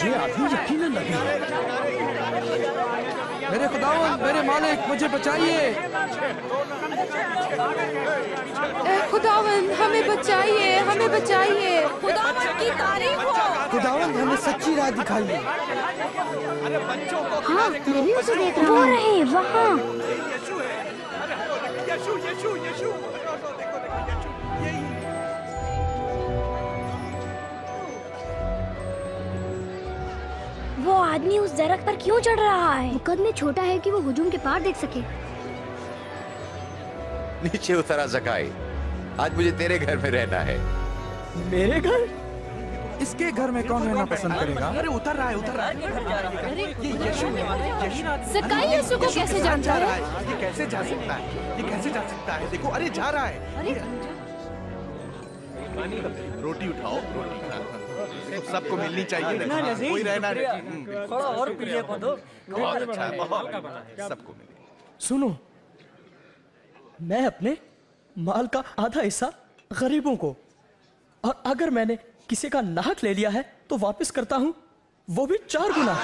ये आदमी यकीनन नबी है। मेरे खुदावंद, मेरे मालिक, मुझे बचाइए। खुदावंद हमें बचाइए, हमें बचाइए। खुदावंद की तारीफ हो। खुदावंद हमें सच्ची राह दिखाइए। हाँ, मैं भी उसे देख रहा हूँ। वो रहे वहाँ। वो आदमी उस दरख्त पर क्यों चढ़ रहा है? वो कद में छोटा है कि वो हुजूम के पार देख सके। नीचे उतरा ज़काई, आज मुझे तेरे घर में रहना है। मेरे घर? इसके घर में कौन रहना पसंद करेगा? अरे उतर रहा है, उतर रहा है। अरे ये यीशु है। ज़काई यीशु को कैसे जानता है? ये कैसे जा सकता है? ये कैसे जा सकता है? देखो, अरे जा रहा है। अरे रोटी उठाओ, रोटी। देखो, सबको मिलनी चाहिए। कोई रहना थोड़ा और पीलिए को दो। बहुत अच्छा है, बहुत सबको मिले। सुनो, मैं अपने माल का आधा हिस्सा गरीबों को, और अगर मैंने किसी का नाहक ले लिया है तो वापस करता हूं, वो भी 4 गुना।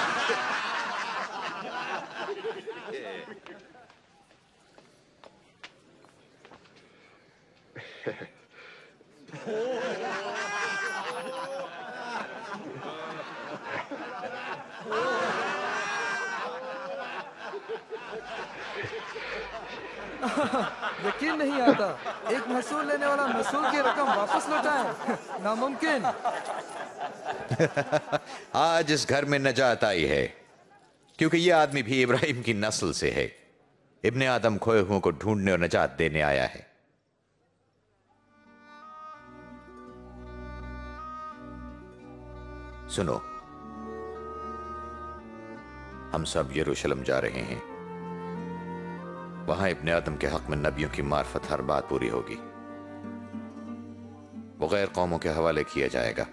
यकीन नहीं आता, एक महसूल लेने वाला महसूल की रकम वापस लौटाए। नामुमकिन। आज इस घर में नजात आई है, क्योंकि यह आदमी भी इब्राहिम की नस्ल से है। इब्ने आदम खोए हुओं को ढूंढने और नजात देने आया है। सुनो, हम सब यरूशलेम जा रहे हैं। वहां इब्ने आदम के हक में नबियों की मार्फत हर बात पूरी होगी। वो गैर कौमों के हवाले किया जाएगा,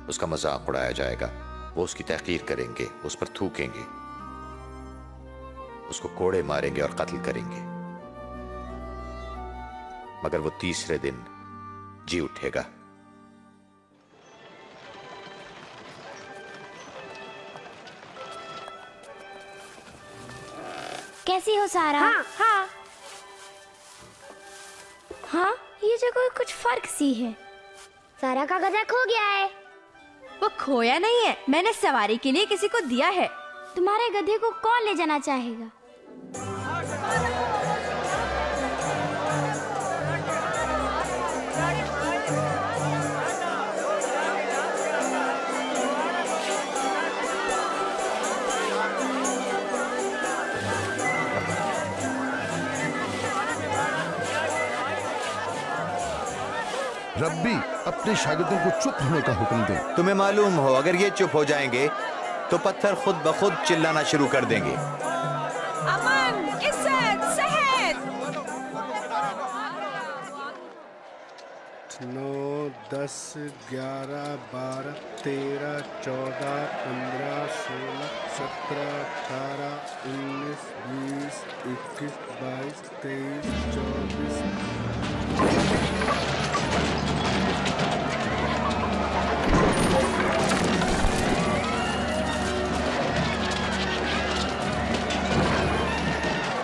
उसका मजाक उड़ाया जाएगा, वो उसकी तहकीर करेंगे, उस पर थूकेंगे, उसको कोड़े मारेंगे और कत्ल करेंगे, मगर वो तीसरे दिन जी उठेगा। कैसी हो सारा? हाँ हाँ हाँ, ये जगह कुछ फर्क सी है। सारा का गधा खो गया है। वो खोया नहीं है, मैंने सवारी के लिए किसी को दिया है। तुम्हारे गधे को कौन ले जाना चाहेगा? रब्बी, अपने शागिर्दों को चुप होने का हुक्म दे। तुम्हें मालूम हो, अगर ये चुप हो जाएंगे तो पत्थर खुद ब खुद चिल्लाना शुरू कर देंगे। अमन, इज्जत, सेहत। 9, 10, 11, 12, 13, 14, 15, 16, 17, 18, 19, 20, 21, 22, 23, 24।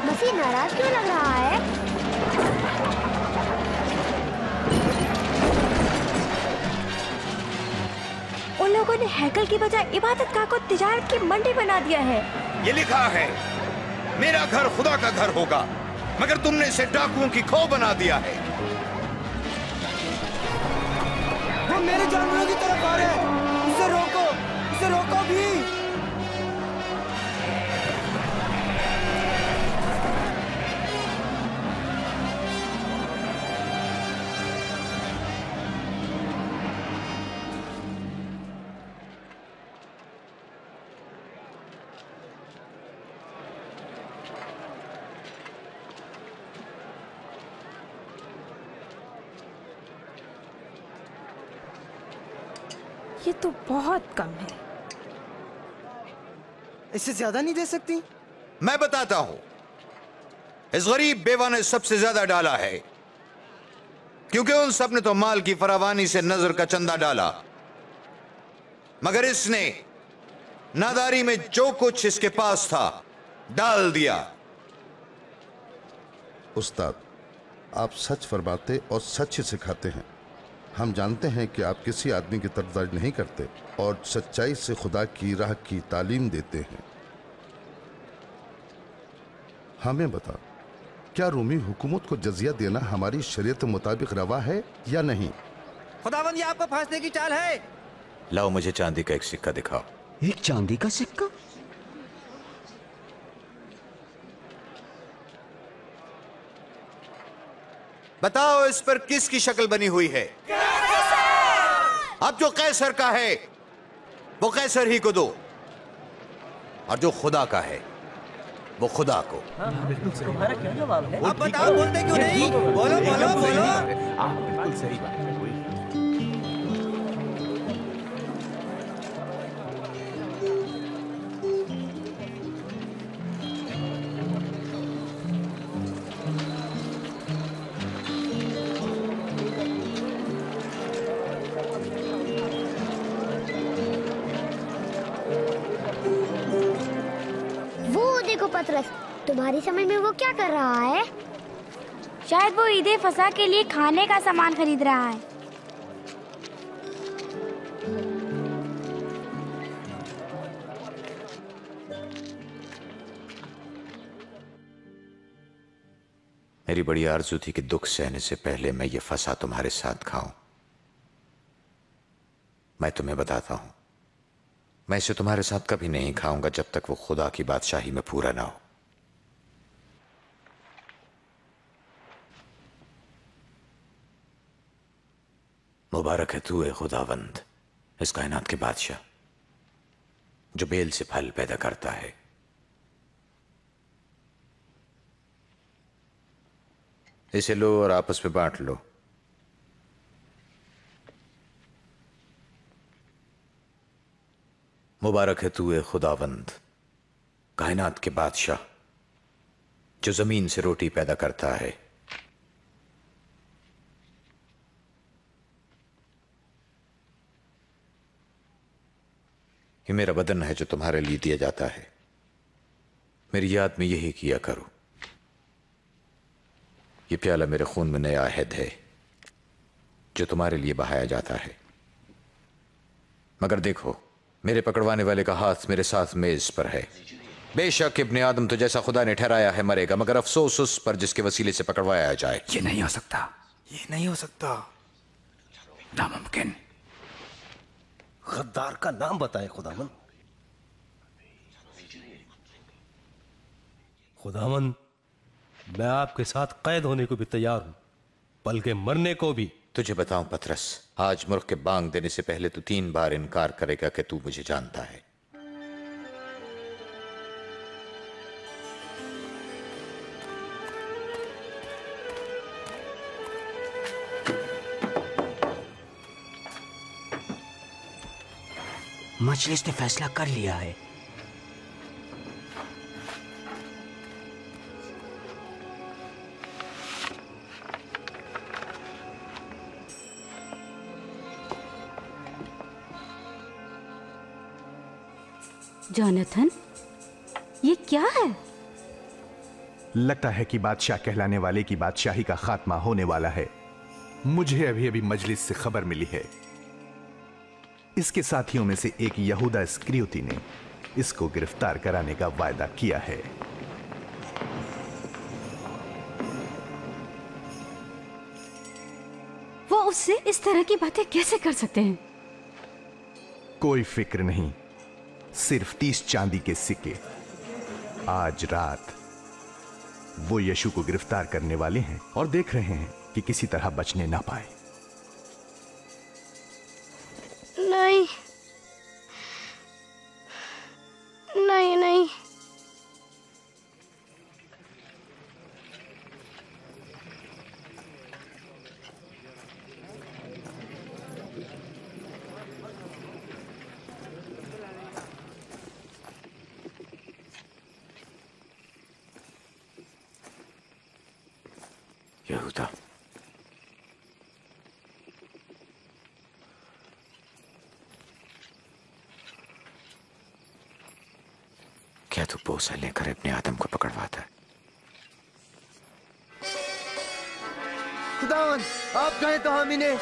मसीह नाराज क्यों लग रहा है? उन लोगों ने हैकल की बजाय इबादत गाह को तिजारत की मंडी बना दिया है। ये लिखा है, मेरा घर खुदा का घर होगा, मगर तुमने इसे डाकुओं की खो बना दिया है। वो मेरे जानवरों की तरफ आ रहे हैं। उसे रोको भी। ये तो बहुत कम है। इससे ज्यादा नहीं दे सकती? मैं बताता हूं, इस गरीब बेवा ने सबसे ज्यादा डाला है, क्योंकि उन सब ने तो माल की फरावानी से नजर का चंदा डाला। मगर इसने नादारी में जो कुछ इसके पास था डाल दिया। उस्ताद, आप सच फरमाते और सच ही सिखाते हैं। हम जानते हैं कि आप किसी आदमी की तरफदारी नहीं करते और सच्चाई से खुदा की राह की तालीम देते हैं। हमें बता, क्या रूमी हुकूमत को जजिया देना हमारी शरीयत के मुताबिक रवा है या नहीं? खुदावंद, ये आपको फांसने की चाल है। लाओ, मुझे चांदी का एक सिक्का दिखाओ। एक चांदी का सिक्का? बताओ इस पर किसकी शक्ल बनी हुई है? अब जो कैसर का है वो कैसर ही को दो, और जो खुदा का है वो खुदा को। तुम्हारा क्या जवाब है? अब बताओ, बोलते क्यों नहीं? बोलो बोलो बोलो। बिल्कुल सही बात है। पतरस, तुम्हारी समझ में वो क्या कर रहा है? शायद वो ईदे फसा के लिए खाने का सामान खरीद रहा है। मेरी बड़ी आरज़ू थी कि दुख सहने से पहले मैं ये फसा तुम्हारे साथ खाऊं। मैं तुम्हें बताता हूं, मैं इसे तुम्हारे साथ कभी नहीं खाऊंगा जब तक वो खुदा की बादशाही में पूरा ना हो। मुबारक है तू, ए खुदावंद, इस कायनात के बादशाह, जो बेल से फल पैदा करता है। इसे लो और आपस में बांट लो। मुबारक है तू, ए खुदावंद, कायनात के बादशाह, जो जमीन से रोटी पैदा करता है। ये मेरा बदन है जो तुम्हारे लिए दिया जाता है। मेरी याद में यही किया करो। ये प्याला मेरे खून में नया अहद है जो तुम्हारे लिए बहाया जाता है। मगर देखो, मेरे पकड़वाने वाले का हाथ मेरे साथ मेज पर है। बेशक इब्ने आदम तो जैसा खुदा ने ठहराया है मरेगा, मगर अफसोस उस पर जिसके वसीले से पकड़वाया जाए। ये नहीं हो सकता, ये नहीं हो सकता, नामुमकिन। गद्दार का नाम बताएं खुदावन। खुदावन, मैं आपके साथ कैद होने को भी तैयार हूं, बल्कि मरने को भी। तुझे बताऊं पतरस, आज मुल्क के बांग देने से पहले तू 3 बार इनकार करेगा कि तू मुझे जानता है। मजलिस ने फैसला कर लिया है। जोनाथन, ये क्या है? लगता है कि बादशाह कहलाने वाले की बादशाही का खात्मा होने वाला है। मुझे अभी अभी मजलिस से खबर मिली है। इसके साथियों में से एक यहूदा इस्करियोती ने इसको गिरफ्तार कराने का वायदा किया है। वो उससे इस तरह की बातें कैसे कर सकते हैं? कोई फिक्र नहीं, सिर्फ 30 चांदी के सिक्के। आज रात वो यीशु को गिरफ्तार करने वाले हैं और देख रहे हैं कि किसी तरह बचने ना पाए। नहीं नहीं नहीं, यहूदा, क्या तू बोसा लेकर अपने आदम को पकड़वाता है? खुदावन, आप कहें तो हम इन्हें।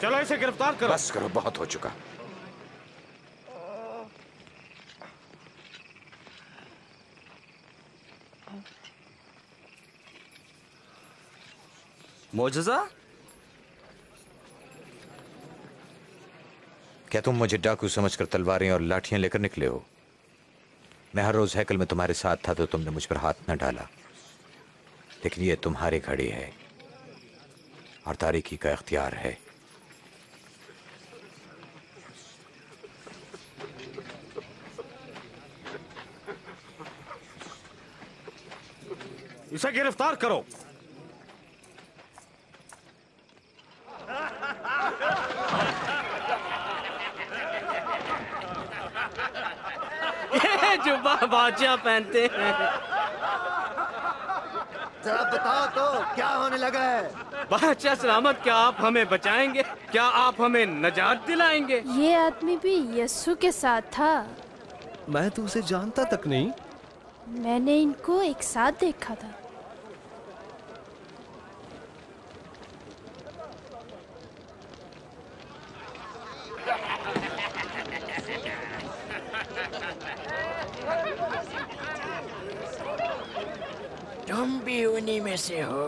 चलो इसे गिरफ्तार करो। बस करो, बहुत हो चुका। मौजज़ा? क्या तुम मुझे डाकू समझकर तलवारें और लाठियां लेकर निकले हो? मैं हर रोज हैकल में तुम्हारे साथ था तो तुमने मुझ पर हाथ न डाला, लेकिन ये तुम्हारी घड़ी है और तारीकी का इख्तियार है। इसे गिरफ्तार करो। जुब्बा बादशाह पहनते हैं। जरा बताओ तो क्या होने लगा है? बादशाह सलामत, क्या आप हमें बचाएंगे? क्या आप हमें नजात दिलाएंगे? ये आदमी भी यस्सु के साथ था। मैं तो उसे जानता तक नहीं। मैंने इनको एक साथ देखा था। तुम भी उन्हीं में से हो?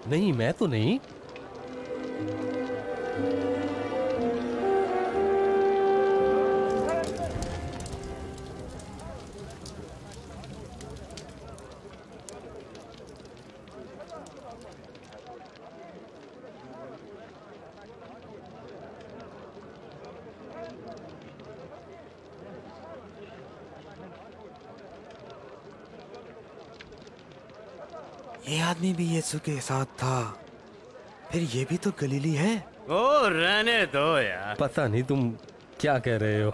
नहीं, मैं तो नहीं। ये आदमी भी यीशु के साथ था, फिर ये भी तो गलीली है। ओ रहने दो यार। पता नहीं तुम क्या कह रहे हो।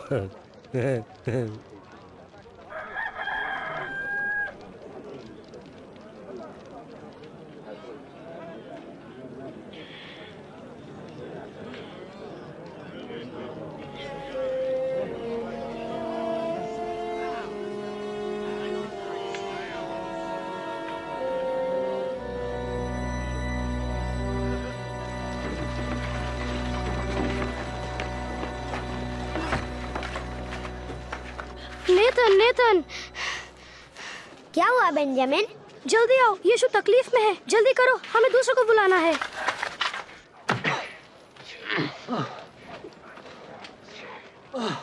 नेतन, क्या हुआ बेंजामिन? जल्दी आओ, यीशु तकलीफ में है। जल्दी करो, हमें दूसरों को बुलाना है।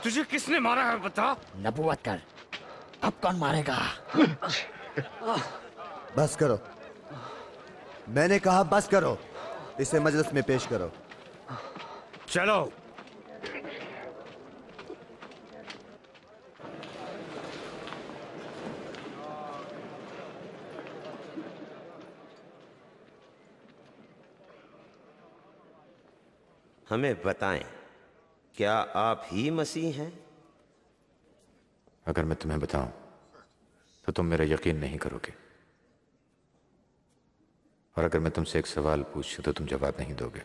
तुझे किसने मारा है बता? नबूवत कर, अब कौन मारेगा? बस करो, मैंने कहा बस करो। इसे मजलिस में पेश करो। चलो। हमें बताएं, क्या आप ही मसीह हैं? अगर मैं तुम्हें बताऊं तो तुम मेरा यकीन नहीं करोगे, और अगर मैं तुमसे एक सवाल पूछूं तो तुम जवाब नहीं दोगे।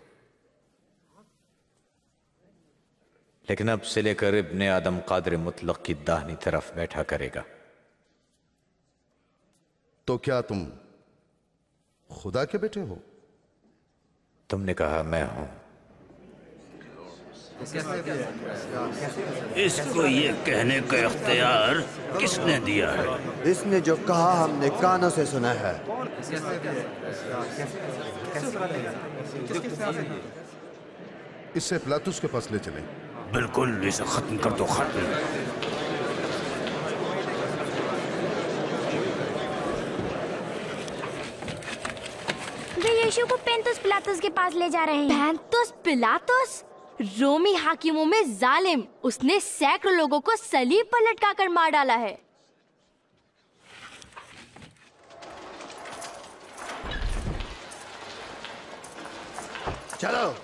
लेकिन अब से लेकर इब्ने आदम कादिर मुतलक की दाहिनी तरफ बैठा करेगा। तो क्या तुम खुदा के बेटे हो? तुमने कहा मैं हूं। इसको ये कहने का इख्तियार किसने दिया है? इसने जो कहा हमने कानों से सुना है। इससे पिलातुस के पास ले चलें। बिल्कुल, इसे खत्म कर दो, खत्म। वे यीशु को पेंतुस पिलातुस के पास ले जा रहे हैं। पेंतुस पिलातुस? रोमी हाकिमों में जालिम। उसने सैकड़ों लोगों को सलीब पर लटकाकर मार डाला है। चलो।